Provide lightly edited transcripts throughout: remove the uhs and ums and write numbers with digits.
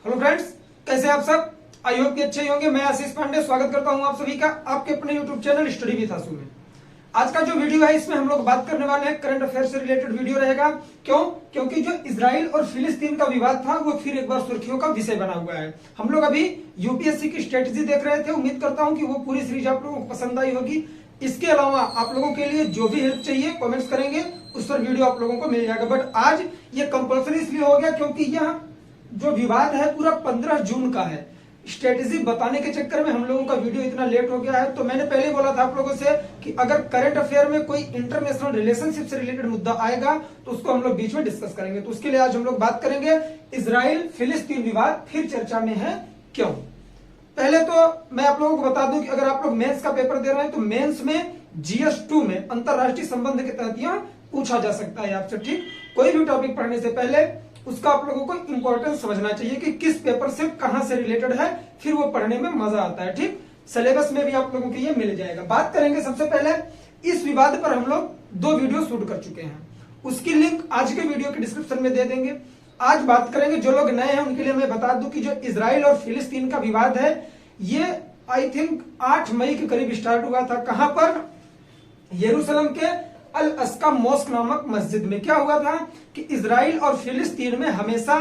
Hello friends, कैसे आप सब? आई होप कि अच्छे होंगे। मैं आशीष पांडे स्वागत करता हूं आप सभी का आपके अपने यूट्यूब चैनल स्टडी विद आशु में। आज का जो वीडियो है इसमें हम लोग बात करने वाले हैं करंट अफेयर से रिलेटेड वीडियो रहेगा। क्यों? क्योंकि जो इजराइल और फिलिस्तीन का विवाद था वो फिर एक बार सुर्खियों का विषय बना हुआ है। हम लोग अभी यूपीएससी की स्ट्रेटेजी देख रहे थे। उम्मीद करता हूं कि वो पूरी सीरीज आप लोगों को पसंद आई होगी। इसके अलावा आप लोगों के लिए जो भी हेल्प चाहिए कमेंट्स करेंगे, उस पर वीडियो आप लोगों को मिल जाएगा। बट आज ये कंपल्सरी इसलिए हो गया क्योंकि यह जो विवाद है पूरा 15 जून का है। स्ट्रेटेजी बताने के चक्कर में हम लोगों का वीडियो इतना लेट हो गया है। तो मैंने पहले बोला था आप लोगों से कि अगर करंट अफेयर में कोई इंटरनेशनल रिलेशनशिप से रिलेटेड मुद्दा आएगा तो उसको हम लोग बीच में डिस्कस करेंगे। तो उसके लिए आज हम लोग बात करेंगे इजराइल फिलिस्तीन विवाद फिर चर्चा में है, क्यों। पहले तो मैं आप लोगों को बता दूं कि अगर आप लोग मेंस का पेपर दे रहे हैं तो मेंस में GS2 में अंतरराष्ट्रीय संबंध के तहत यह पूछा जा सकता है आपसे। ठीक, कोई भी टॉपिक पढ़ने से पहले उसका आप लोगों को इंपॉर्टेंस समझना चाहिए कि किस पेपर से कहां से रिलेटेड है, फिर वो पढ़ने में मजा आता है। ठीक, सिलेबस में भी आप लोगों को ये मिल जाएगा। बात करेंगे सबसे पहले इस विवाद पर हम लोग 2 वीडियो शूट कर चुके हैं, उसकी लिंक आज के वीडियो के डिस्क्रिप्शन में दे देंगे। आज बात करेंगे, जो लोग नए हैं उनके लिए मैं बता दूं कि जो इजराइल और फिलिस्तीन का विवाद है ये आई थिंक 8 मई के करीब स्टार्ट हुआ था। कहां पर? यरूशलेम के अल अस्का मॉस्क नामक मस्जिद में। क्या हुआ था कि इजराइल और फिलिस्तीन में हमेशा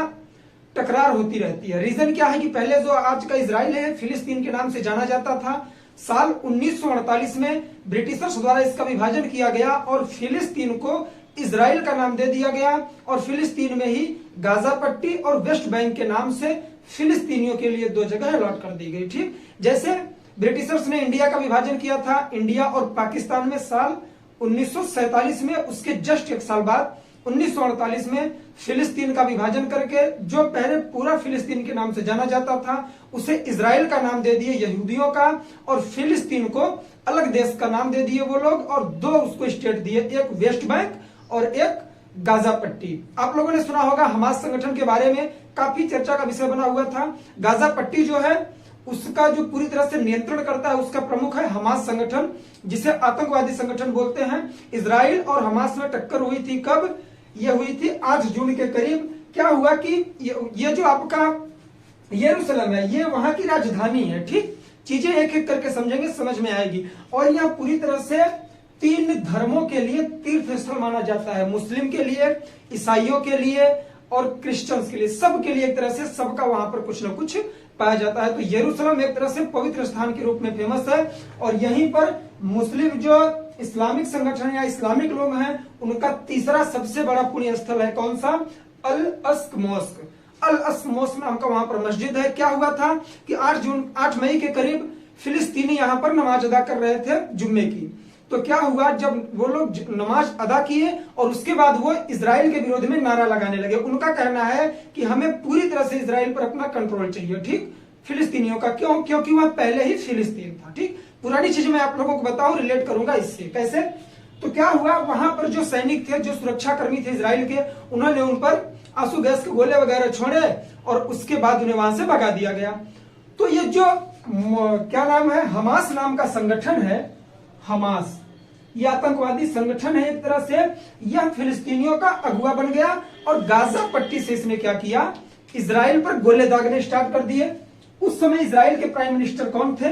टकरार होती रहती है। रीजन क्या है कि पहले जो आज का इजराइल है फिलिस्तीन के नाम से जाना जाता था। साल 1948 में ब्रिटिशर्स द्वारा इसका विभाजन किया गया और फिलिस्तीन को इजराइल का नाम दे दिया गया और फिलिस्तीन में ही गाजा पट्टी और वेस्ट बैंक के नाम से फिलिस्तीनियों के लिए 2 जगह अलॉट कर दी गई। ठीक, जैसे ब्रिटिशर्स ने इंडिया का विभाजन किया था, इंडिया और पाकिस्तान में साल 1947 में, उसके जस्ट एक साल बाद 1948 में फिलिस्तीन का विभाजन करके जो पहले पूरा फिलिस्तीन के नाम से जाना जाता था उसे इजराइल का नाम दे दिए यहूदियों का, और फिलिस्तीन को अलग देश का नाम दे दिए वो लोग, और 2 उसको स्टेट दिए, एक वेस्ट बैंक और एक गाजा पट्टी। आप लोगों ने सुना होगा हमास संगठन के बारे में काफी चर्चा का विषय बना हुआ था। गाजा पट्टी जो है उसका जो पूरी तरह से नियंत्रण करता है उसका प्रमुख है हमास संगठन, जिसे आतंकवादी संगठन बोलते हैं। इजराइल और हमास में टक्कर हुई थी। कब यह हुई थी? 8 जून के करीब। क्या हुआ कि ये जो आपका यरूशलेम है ये वहां की राजधानी है। ठीक, चीजें एक एक करके समझेंगे, समझ में आएगी। और यह पूरी तरह से 3 धर्मों के लिए तीर्थ स्थल माना जाता है। मुस्लिम के लिए, ईसाइयों के लिए और क्रिश्चियंस के लिए, सब के लिए एक तरह से सबका वहां पर कुछ न कुछ पाया जाता है। तो यरूशलेम एक तरह से पवित्र स्थान के रूप में फेमस है और यहीं पर मुस्लिम जो इस्लामिक संगठन या इस्लामिक लोग हैं उनका तीसरा सबसे बड़ा पुण्य स्थल है। कौन सा? अल अस्क मॉस्क। अल अस्क मॉस्क नाम का वहां पर मस्जिद है। क्या हुआ था कि 8 मई के करीब फिलिस्तीनी यहां पर नमाज अदा कर रहे थे जुम्मे की। तो क्या हुआ, जब वो लोग नमाज अदा किए और उसके बाद वो इजराइल के विरोध में नारा लगाने लगे। उनका कहना है कि हमें पूरी तरह से इजराइल पर अपना कंट्रोल चाहिए। ठीक, फिलिस्तीनियों का। क्यों? क्योंकि वह पहले ही फिलिस्तीन था। ठीक, पुरानी चीज मैं आप लोगों को बताऊं, रिलेट करूंगा इससे। कैसे? तो क्या हुआ, वहां पर जो सैनिक थे, जो सुरक्षा कर्मी थे इजराइल के, उन्होंने उन पर आंसू गैस के गोले वगैरह छोड़े और उसके बाद उन्हें वहां से भगा दिया गया। तो ये जो क्या नाम है, हमास नाम का संगठन है, हमास ये आतंकवादी संगठन है एक तरह से। यह फिलिस्तीनियों का अगुवा बन गया और गाजा पट्टी से इसने क्या किया, इजराइल पर गोले दागने स्टार्ट कर दिए। उस समय इजराइल के प्राइम मिनिस्टर कौन थे?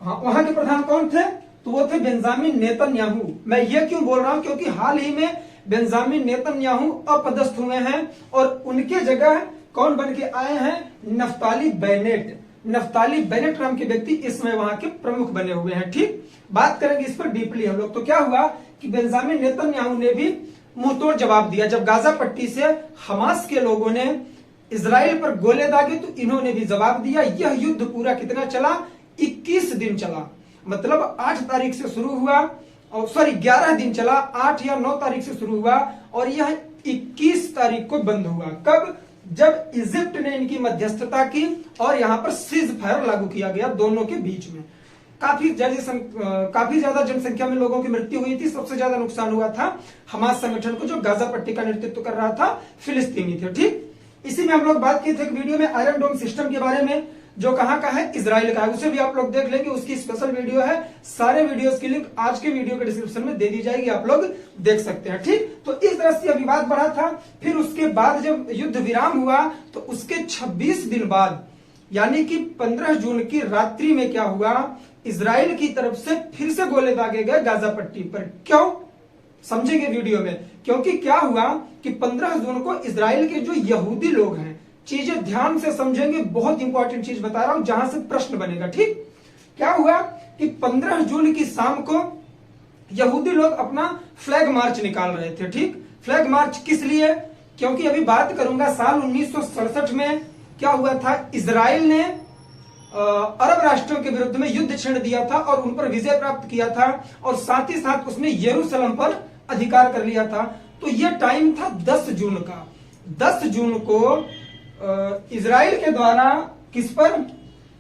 हाँ, वहां के प्रधान कौन थे? तो वो थे बेंजामिन नेतन्याहू। मैं ये क्यों बोल रहा हूं? क्योंकि हाल ही में बेंजामिन नेतन्याहू अपदस्थ हुए हैं और उनके जगह कौन बन के आए हैं? Naftali Bennett. नफ्ताली बेनेट नाम के व्यक्ति इस समय वहां के प्रमुख बने हुए हैं। ठीक, बात करेंगे इस पर डीपली हम लोग। तो क्या हुआ कि बेंजामिन नेतन्याहू ने भी मुंहतोड़ जवाब दिया। जब गाजा पट्टी से हमास के लोगों ने इजराइल पर गोले दागे तो इन्होंने भी जवाब दिया। यह युद्ध पूरा कितना चला? 21 दिन चला। मतलब 8 तारीख से शुरू हुआ और 11 दिन चला। 8 या 9 तारीख से शुरू हुआ और यह 21 तारीख को बंद हुआ। कब? जब इजिप्ट ने इनकी मध्यस्थता की और यहां पर सीज फायर लागू किया गया दोनों के बीच में। काफी ज्यादा जनसंख्या में लोगों की मृत्यु हुई थी। सबसे ज्यादा नुकसान हुआ था हमास संगठन को, जो गाजा पट्टी का नेतृत्व कर रहा था फिलिस्तीनी थे। ठीक, इसी में हम लोग बात की थी एक वीडियो में आयरन डोम सिस्टम के बारे में। जो कहाँ का है, इजराइल का है। उसे भी आप लोग देख लेंगे, उसकी स्पेशल वीडियो है। सारे वीडियोस की लिंक आज के वीडियो के डिस्क्रिप्शन में दे दी जाएगी, आप लोग देख सकते हैं। ठीक, तो इस तरह से विवाद बढ़ा था। फिर उसके बाद जब युद्ध विराम हुआ तो उसके 26 दिन बाद यानी कि 15 जून की रात्रि में क्या हुआ, इजराइल की तरफ से फिर से गोले दागे गए गाजा पट्टी पर। क्यों, समझेंगे वीडियो में। क्योंकि क्या हुआ कि 15 जून को इजराइल के जो यहूदी लोग हैं, चीजें ध्यान से समझेंगे, बहुत इंपॉर्टेंट चीज बता रहा हूं जहां से प्रश्न बनेगा। ठीक, क्या हुआ कि 15 जून की शाम को यहूदी लोग अपना फ्लैग मार्च निकाल रहे थे। ठीक, फ्लैग मार्च किस लिए, क्योंकि अभी बात करूंगा साल 1967 में क्या हुआ था, इजराइल ने अरब राष्ट्रों के विरुद्ध में युद्ध छेड़ दिया था और उन पर विजय प्राप्त किया था, और साथ ही साथ उसने यरूशलेम पर अधिकार कर लिया था। तो यह टाइम था 10 जून का। 10 जून को इजराइल के द्वारा किस पर,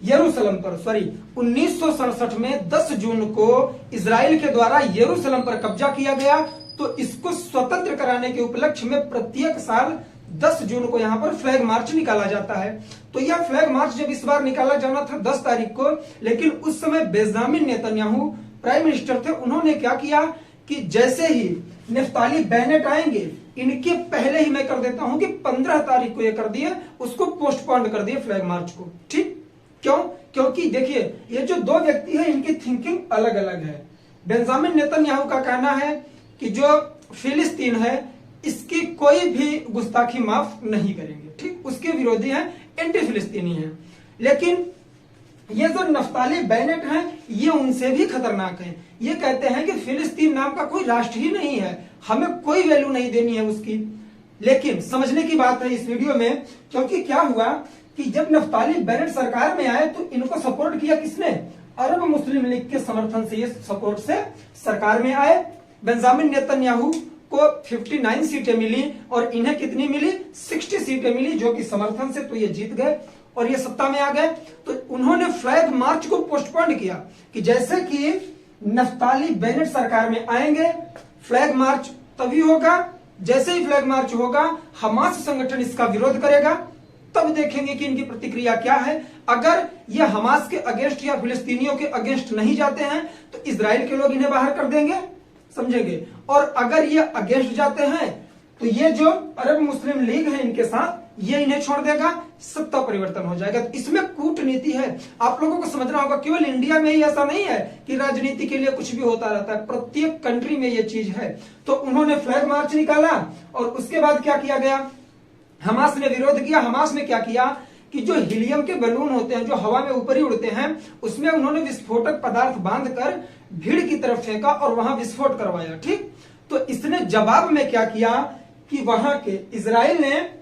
यरूशलेम पर, सॉरी 1967 में 10 जून को इजराइल के द्वारा यरूशलेम पर कब्जा किया गया। तो इसको स्वतंत्र कराने के उपलक्ष्य में प्रत्येक साल 10 जून को यहां पर फ्लैग मार्च निकाला जाता है। तो यह फ्लैग मार्च जब इस बार निकाला जाना था 10 तारीख को, लेकिन उस समय बेंजामिन नेतन्याहू प्राइम मिनिस्टर थे। उन्होंने क्या किया कि जैसे ही नफ्ताली बेनेट आएंगे, इनके पहले ही मैं कर देता हूं कि 15 तारीख को ये कर दिए, उसको पोस्टपोन कर दिए फ्लैग मार्च को। ठीक, क्यों, क्योंकि देखिए ये जो दो व्यक्ति है इनकी थिंकिंग अलग अलग है। बेंजामिन नेतन्याहू का कहना है कि जो फिलिस्तीन है इसकी कोई भी गुस्ताखी माफ नहीं करेंगे। ठीक, उसके विरोधी हैं, एंटी फिलिस्तीनी हैं। लेकिन ये जो नफ्ताली बेनेट हैं ये उनसे भी खतरनाक हैं। ये कहते हैं कि फिलिस्तीन नाम का कोई राष्ट्र ही नहीं है, हमें कोई वैल्यू नहीं देनी है उसकी। लेकिन समझने की बात है इस वीडियो में, क्योंकि क्या हुआ कि जब नफ्ताली बेनेट सरकार में आए तो इनको सपोर्ट किया किसने, अरब मुस्लिम लीग के समर्थन से, ये सपोर्ट से सरकार में आए। बेंजामिन नेतन्याहू को 59 सीटें मिली और इन्हें कितनी मिली, 60 सीटें मिली, जो कि समर्थन से तो ये जीत गए और ये सत्ता में आ गए। तो उन्होंने फ्लैग मार्च को पोस्टपोन किया कि जैसे कि नफ्ताली बेनेट सरकार में आएंगे, फ्लैग मार्च तभी होगा, जैसे ही फ्लैग मार्च होगा हमास संगठन इसका विरोध करेगा, तब देखेंगे कि इनकी प्रतिक्रिया क्या है। अगर ये हमास के अगेंस्ट या फिलिस्तीनियों के अगेंस्ट नहीं जाते हैं तो इजराइल के लोग इन्हें बाहर कर देंगे, समझेंगे। और अगर ये अगेंस्ट जाते हैं तो ये जो अरब मुस्लिम लीग है इनके साथ, ये इन्हें छोड़ देगा, सत्ता परिवर्तन हो जाएगा। तो इसमें कूटनीति है, आप लोगों को समझना होगा। केवल इंडिया में ही ऐसा नहीं है कि राजनीति के लिए कुछ भी होता रहता है, प्रत्येक कंट्री में ये चीज है। तो उन्होंने फ्लैग मार्च निकाला और उसके बाद क्या किया गया, हमास ने विरोध किया। हमास ने क्या किया कि जो हीलियम के बलून होते हैं जो हवा में ऊपर ही उड़ते हैं, उसमें उन्होंने विस्फोटक पदार्थ बांधकर भीड़ की तरफ फेंका और वहां विस्फोट करवाया। ठीक, तो इसने जवाब में क्या किया कि वहां के इजराइल ने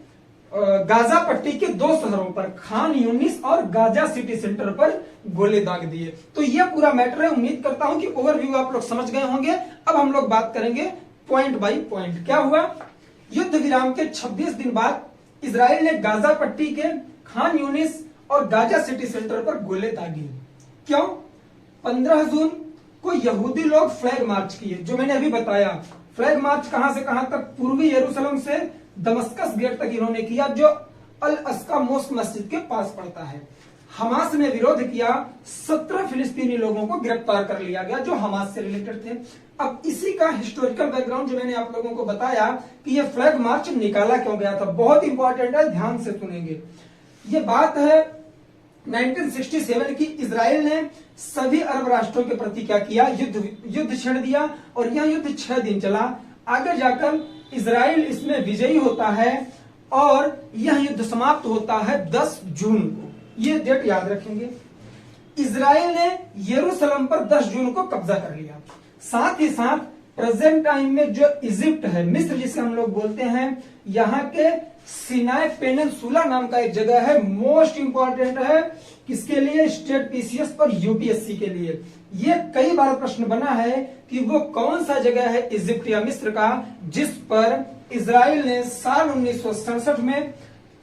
गाजा पट्टी के 2 शहरों पर, खान यूनिस और गाजा सिटी सेंटर पर गोले दाग दिए। तो यह पूरा मैटर है। उम्मीद करता हूं कि ओवरव्यू आप लोग समझ गए होंगे। अब हम लोग बात करेंगे पॉइंट बाय पॉइंट। क्या हुआ, युद्ध विराम के 26 दिन बाद इजराइल ने गाजा पट्टी के खान यूनिस और गाजा सिटी सेंटर पर गोले दागे। क्यों, 15 जून को यहूदी लोग फ्लैग मार्च किए, जो मैंने अभी बताया। फ्लैग मार्च कहां से कहां तक, पूर्वी यरूशलेम से दमस्कस गेट तक इन्होंने किया, जो अल अस्का मोस्क मस्जिद के पास पड़ता है। हमास ने विरोध किया, 17 फिलिस्तीनी लोगों को गिरफ्तार कर लिया गया जो हमास से रिलेटेड थे। अब इसी का हिस्टोरिकल बैकग्राउंड जो मैंने आप लोगों को बताया कि यह फ्लैग मार्च निकाला क्यों गया था, बहुत इंपॉर्टेंट है, ध्यान से सुनेंगे। ये बात है 1967 की। इजराइल ने सभी अरब राष्ट्रों के प्रति क्या किया, युद्ध छेड़ दिया और यह युद्ध 6 दिन चला। आगे जाकर इजराइल इसमें विजयी होता है और यह युद्ध समाप्त होता है 10 जून को। ये डेट याद रखेंगे। इजराइल ने यरूशलेम पर 10 जून को कब्जा कर लिया। साथ ही साथ प्रेजेंट टाइम में जो इजिप्ट है, मिस्र जिसे हम लोग बोलते हैं, यहाँ के सिनाई पेनिनसुला नाम का एक जगह है, मोस्ट इंपॉर्टेंट है किसके लिए, स्टेट पीसीएस और यूपीएससी के लिए। ये कई बार प्रश्न बना है कि वो कौन सा जगह है इजिप्ट या मिस्र का जिस पर इजराइल ने साल 1967 में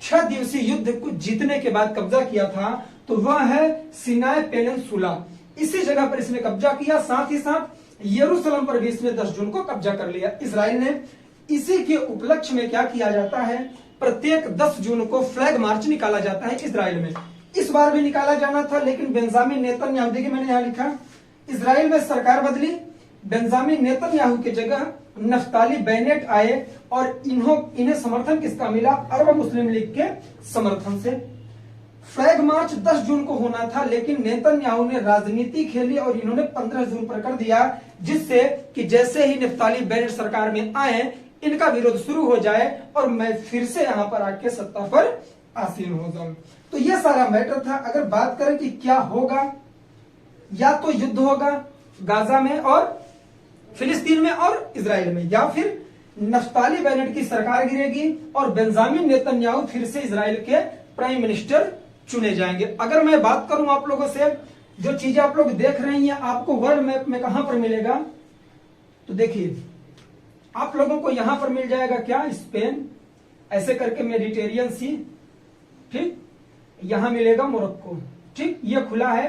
6 दिवसीय युद्ध को जीतने के बाद कब्जा किया था। तो वह है सिनाई पेनिनसुला। इसी जगह पर इसने कब्जा किया। साथ ही साथ यरूशलेम पर भी इसने 10 जून को कब्जा कर लिया इजराइल ने। इसी के उपलक्ष्य में क्या किया जाता है, प्रत्येक 10 जून को फ्लैग मार्च निकाला जाता है इजराइल में। इस बार भी निकाला जाना था, लेकिन बेंजामिन नेतन्याहू, देखिए मैंने यहां लिखा, इजराइल में सरकार बदली, बेंजामिन नेतन्याहू की जगह नफ्ताली बेनेट आए और इन्हें समर्थन किसका मिला? अरब मुस्लिम लीग के समर्थन से। फ्लैग मार्च 10 जून को होना था, लेकिन नेतन्याहू ने राजनीति खेली और इन्होंने 15 जून पर कर दिया, जिससे कि जैसे ही नफ्ताली बेनेट सरकार में आए इनका विरोध शुरू हो जाए और मैं फिर से यहां पर आके सत्ता पर आसीन हो जाऊं। तो ये सारा मैटर था। अगर बात करें कि क्या होगा, या तो युद्ध होगा गाजा में और फिलिस्तीन में और इजराइल में, या फिर नफ्ताली बेनेट की सरकार गिरेगी और बेंजामिन नेतन्याहू फिर से इजराइल के प्राइम मिनिस्टर चुने जाएंगे। अगर मैं बात करूं आप लोगों से, जो चीजें आप लोग देख रहे हैं आपको वर्ल्ड मैप में कहां पर मिलेगा? तो देखिए आप लोगों को यहां पर मिल जाएगा क्या? स्पेन, ऐसे करके मेडिटेरियन सी, ठीक, यहां मिलेगा मोरक्को, ठीक, ये खुला है,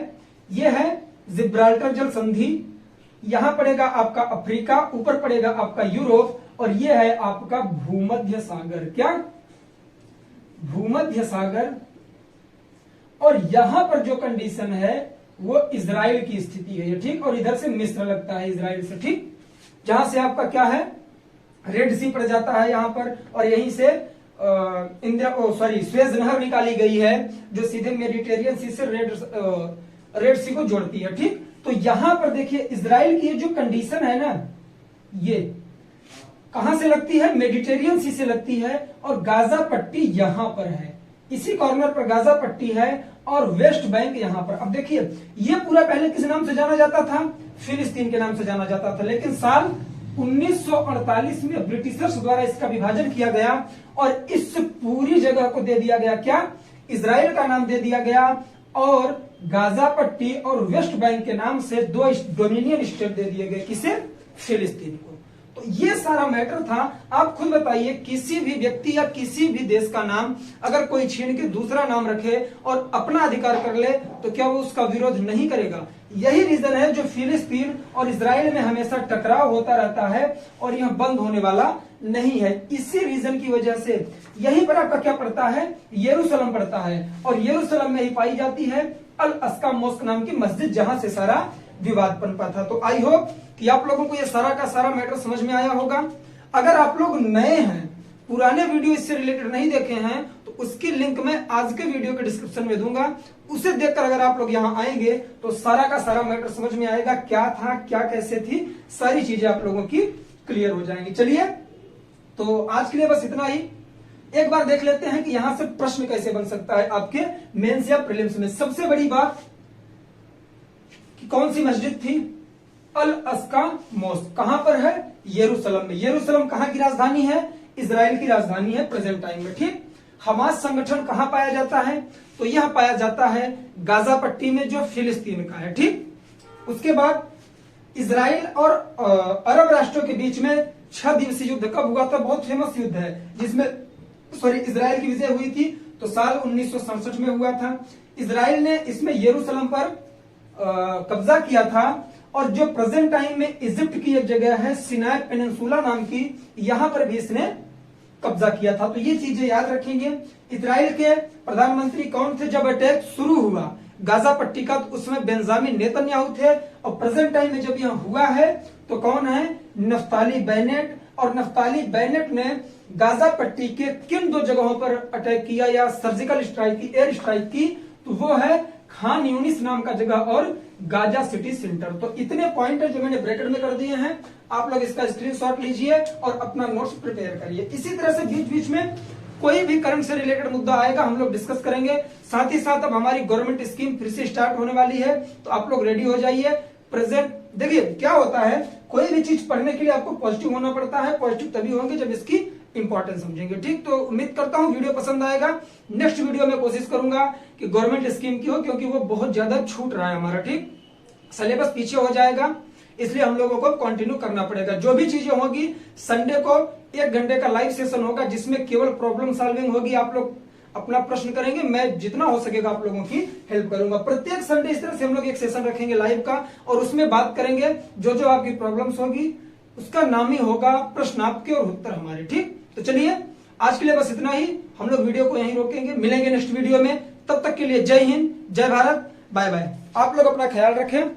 ये है जिब्राल्टर जल संधि, यहां पड़ेगा आपका अफ्रीका, ऊपर पड़ेगा आपका यूरोप, और ये है आपका भूमध्य सागर। क्या? भूमध्य सागर। और यहां पर जो कंडीशन है वो इजराइल की स्थिति है, ठीक, और इधर से मिस्र लगता है इजराइल से, ठीक, जहां से आपका क्या है, रेड सी पड़ जाता है यहां पर, और यहीं से स्वेज नहर निकाली गई है जो सीधे मेडिटेरियन सी से रेड सी को जोड़ती है, ठीक। तो यहां पर देखिए इजराइल की जो कंडीशन है ना, ये कहां से लगती है? मेडिटेरियन सी से लगती है, और गाजा पट्टी यहां पर है, इसी कॉर्नर पर गाजा पट्टी है, और वेस्ट बैंक यहां पर। अब देखिए ये पूरा पहले किस नाम से जाना जाता था? फिलिस्तीन के नाम से जाना जाता था, लेकिन साल 1948 में ब्रिटिशर्स द्वारा इसका विभाजन किया गया और इस पूरी जगह को दे दिया गया क्या? इजराइल का नाम दे दिया गया, और गाजा पट्टी और वेस्ट बैंक के नाम से 2 डोमिनियन स्टेट दे दिए गए। किसे? फिलिस्तीन को। तो ये सारा मैटर था। आप खुद बताइए, किसी भी व्यक्ति या किसी भी देश का नाम अगर कोई छीन के दूसरा नाम रखे और अपना अधिकार कर ले, तो क्या वो उसका विरोध नहीं करेगा? यही रीजन है जो फिलिस्तीन और इजराइल में हमेशा टकराव होता रहता है और यह बंद होने वाला नहीं है। इसी रीजन की वजह से यहीं पर आपका क्या पड़ता है? यरूशलेम पड़ता है, और यरूशलेम में ही पाई जाती है अल अस्का मोस्क नाम की मस्जिद, जहां से सारा विवाद पनपा था। तो आई होप कि आप लोगों को ये सारा का सारा मैटर समझ में आया होगा। अगर आप लोग नए हैं, पुराने वीडियो इससे रिलेटेड नहीं देखे हैं, तो उसकी लिंक मैं आज के वीडियो के डिस्क्रिप्शन में दूंगा। उसे देखकर अगर आप लोग यहाँ आएंगे तो सारा का सारा मैटर समझ में आएगा, क्या था, क्या कैसे थी, सारी चीजें आप लोगों की क्लियर हो जाएंगी। चलिए, तो आज के लिए बस इतना ही। एक बार देख लेते हैं कि यहां से प्रश्न कैसे बन सकता है आपके मेंस या प्रीलिम्स में। सबसे बड़ी बात कि कौन सी मस्जिद थी? अल अस्का मोस्क। कहां पर है? यरूशलेम में। यरूशलेम कहां की राजधानी है? इजराइल की राजधानी है प्रेजेंट टाइम में, ठीक। हमास संगठन कहां पाया जाता है? तो यह पाया जाता है गाजा पट्टी में, जो फिलिस्तीन का है, ठीक। उसके बाद इजराइल और अरब राष्ट्रों के बीच में 6 दिवसीय युद्ध कब हुआ था? बहुत फेमस युद्ध है, जिसमें इजराइल की विजय हुई थी, तो साल 1967 में हुआ था। इजराइल ने इसमें यरूशलेम पर कब्जा किया था, और जो प्रेजेंट टाइम में इजिप्ट की एक जगह है सिनाई पेनिनसुला नाम की, यहां पर भी इसने कब्जा किया था। तो ये चीजें याद रखेंगे। इजराइल के प्रधानमंत्री कौन थे जब अटैक शुरू हुआ गाजा पट्टी का? तो उसमें बेंजामिन नेतन्याहू थे, और प्रेजेंट टाइम में जब यह हुआ है तो कौन है? Naftali Bennett. और नफ्ताली बेनेट ने गाजा पट्टी के किन 2 जगहों पर अटैक किया या सर्जिकल स्ट्राइक की, एयर स्ट्राइक की? तो वो है खान यूनिस नाम का जगह और गाजा सिटी सेंटर। तो इतने पॉइंट है जो मैंने ब्रैकेट में कर दिए हैं, आप लोग इसका स्क्रीनशॉट लीजिए और अपना नोट्स प्रिपेयर करिए। इसी तरह से बीच बीच में कोई भी करंट से रिलेटेड मुद्दा आएगा, हम लोग डिस्कस करेंगे। साथ ही साथ अब हमारी गवर्नमेंट स्कीम फिर से स्टार्ट होने वाली है, तो आप लोग रेडी हो जाइए। प्रेजेंट देखिए क्या होता है, कोई भी चीज पढ़ने के लिए आपको पॉजिटिव होना पड़ता है। पॉजिटिव तभी होंगे जब इसकी इंपॉर्टेंस समझेंगे, ठीक। तो उम्मीद करता हूं वीडियो पसंद आएगा। नेक्स्ट वीडियो में कोशिश करूंगा कि गवर्नमेंट स्कीम की हो, क्योंकि वो बहुत ज्यादा छूट रहा है हमारा, ठीक। सिलेबस पीछे हो जाएगा, इसलिए हम लोगों को कंटिन्यू करना पड़ेगा। जो भी चीजें होगी, संडे को 1 घंटे का लाइव सेशन होगा, जिसमें केवल प्रॉब्लम सॉल्विंग होगी। आप लोग अपना प्रश्न करेंगे, मैं जितना हो सकेगा आप लोगों की हेल्प करूंगा। प्रत्येक संडे इस तरह से हम लोग एक सेशन रखेंगे लाइव का, और उसमें बात करेंगे जो जो आपकी प्रॉब्लम्स होगी, उसका नाम ही होगा प्रश्न आपके और उत्तर हमारे, ठीक। तो चलिए, आज के लिए बस इतना ही। हम लोग वीडियो को यहीं रोकेंगे, मिलेंगे नेक्स्ट वीडियो में। तब तक के लिए जय हिंद, जय भारत, बाय बाय। आप लोग अपना ख्याल रखें।